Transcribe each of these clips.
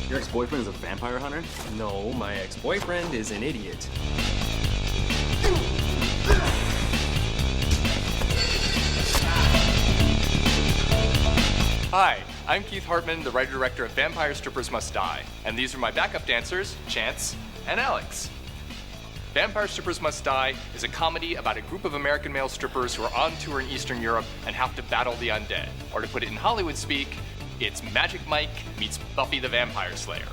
Your ex-boyfriend is a vampire hunter? No, my ex-boyfriend is an idiot. Hi, I'm Keith Hartman, the writer-director of Vampire Strippers Must Die, and these are my backup dancers, Chance and Alex. Vampire Strippers Must Die is a comedy about a group of American male strippers who are on tour in Eastern Europe and have to battle the undead. Or to put it in Hollywood speak, it's Magic Mike meets Buffy the Vampire Slayer.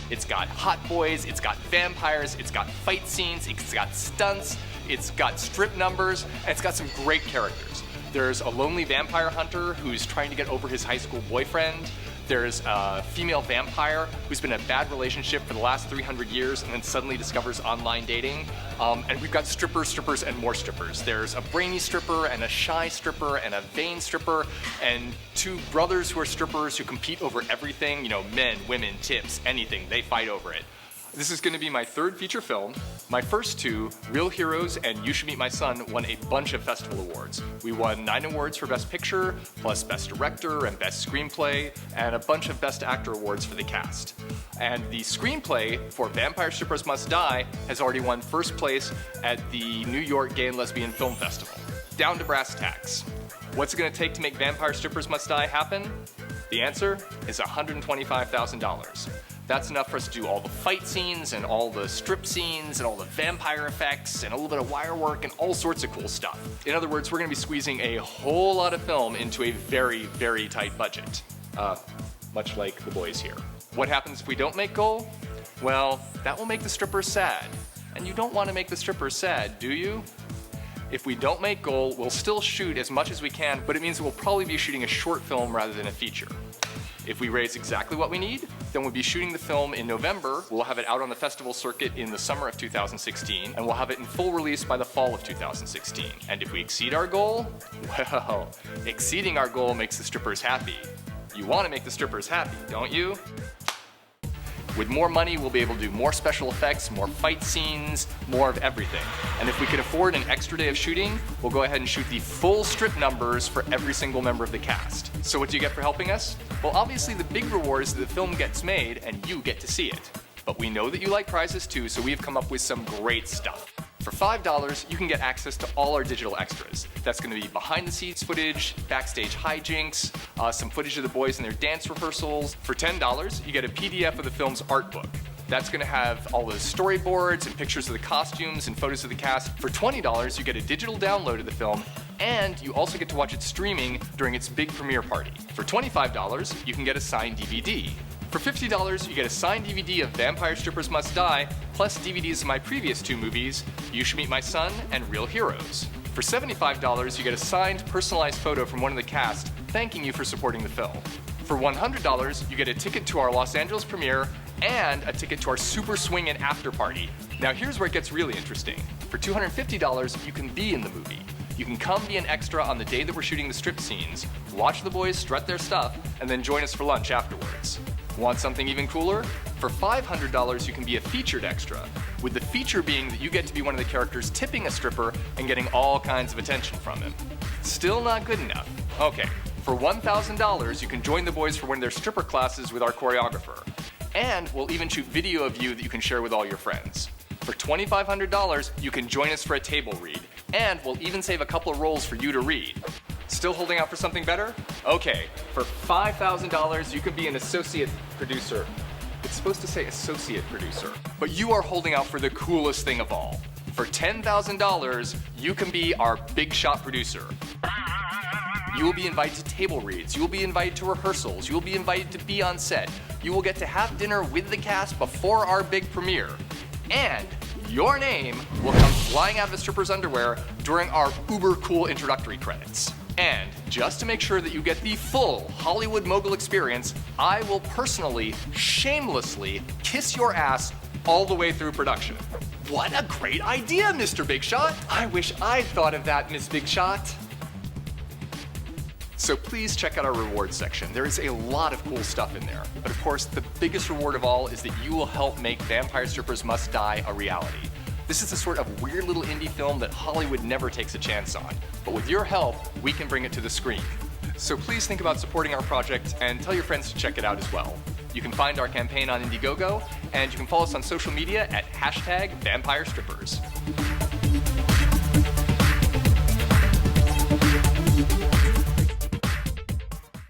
It's got hot boys, it's got vampires, it's got fight scenes, it's got stunts, it's got strip numbers, and it's got some great characters. There's a lonely vampire hunter who's trying to get over his high school boyfriend. There's a female vampire who's been in a bad relationship for the last 300 years and then suddenly discovers online dating. And we've got strippers, and more strippers. There's a brainy stripper and a shy stripper and a vain stripper and two brothers who are strippers who compete over everything. You know, men, women, tips, anything. They fight over it. This is going to be my third feature film. My first two, Real Heroes and You Should Meet My Son, won a bunch of festival awards. We won 9 awards for Best Picture, plus Best Director and Best Screenplay, and a bunch of Best Actor awards for the cast. And the screenplay for Vampire Strippers Must Die has already won first place at the New York Gay and Lesbian Film Festival. Down to brass tacks. What's it going to take to make Vampire Strippers Must Die happen? The answer is $125,000. That's enough for us to do all the fight scenes and all the strip scenes and all the vampire effects and a little bit of wire work and all sorts of cool stuff. In other words, we're going to be squeezing a whole lot of film into a very, very tight budget. Much like the boys here. What happens if we don't make goal? Well, that will make the strippers sad. And you don't want to make the strippers sad, do you? If we don't make goal, we'll still shoot as much as we can, but it means we'll probably be shooting a short film rather than a feature. If we raise exactly what we need, then we'll be shooting the film in November. We'll have it out on the festival circuit in the summer of 2016, and we'll have it in full release by the fall of 2016. And if we exceed our goal, well, exceeding our goal makes the strippers happy. You want to make the strippers happy, don't you? With more money, we'll be able to do more special effects, more fight scenes, more of everything. And if we can afford an extra day of shooting, we'll go ahead and shoot the full strip numbers for every single member of the cast. So what do you get for helping us? Well, obviously the big reward is that the film gets made and you get to see it. But we know that you like prizes too, so we've come up with some great stuff. For $5, you can get access to all our digital extras. That's going to be behind-the-scenes footage, backstage hijinks, some footage of the boys in their dance rehearsals. For $10, you get a PDF of the film's art book. That's going to have all the storyboards and pictures of the costumes and photos of the cast. For $20, you get a digital download of the film, and you also get to watch it streaming during its big premiere party. For $25, you can get a signed DVD. For $50, you get a signed DVD of Vampire Strippers Must Die, plus DVDs of my previous 2 movies, You Should Meet My Son and Real Heroes. For $75, you get a signed, personalized photo from one of the cast thanking you for supporting the film. For $100, you get a ticket to our Los Angeles premiere and a ticket to our super swingin' after party. Now here's where it gets really interesting. For $250, you can be in the movie. You can come be an extra on the day that we're shooting the strip scenes, watch the boys strut their stuff, and then join us for lunch afterwards. Want something even cooler? For $500, you can be a featured extra, with the feature being that you get to be one of the characters tipping a stripper and getting all kinds of attention from him. Still not good enough. Okay, for $1,000, you can join the boys for one of their stripper classes with our choreographer. And we'll even shoot video of you that you can share with all your friends. For $2,500, you can join us for a table read, and we'll even save a couple of roles for you to read. Still holding out for something better? Okay, for $5,000, you can be an associate producer. It's supposed to say associate producer, but you are holding out for the coolest thing of all. For $10,000, you can be our big shot producer. You will be invited to table reads, you will be invited to rehearsals, you will be invited to be on set. You will get to have dinner with the cast before our big premiere. And your name will come flying out of the stripper's underwear during our uber cool introductory credits. And just to make sure that you get the full Hollywood mogul experience, I will personally, shamelessly kiss your ass all the way through production. What a great idea, Mr. Big Shot! I wish I'd thought of that, Miss Big Shot. So please check out our rewards section. There is a lot of cool stuff in there. But of course, the biggest reward of all is that you will help make Vampire Strippers Must Die a reality. This is the sort of weird little indie film that Hollywood never takes a chance on. But with your help, we can bring it to the screen. So please think about supporting our project and tell your friends to check it out as well. You You can find our campaign on Indiegogo, and you can follow us on social media at #VampireStrippers.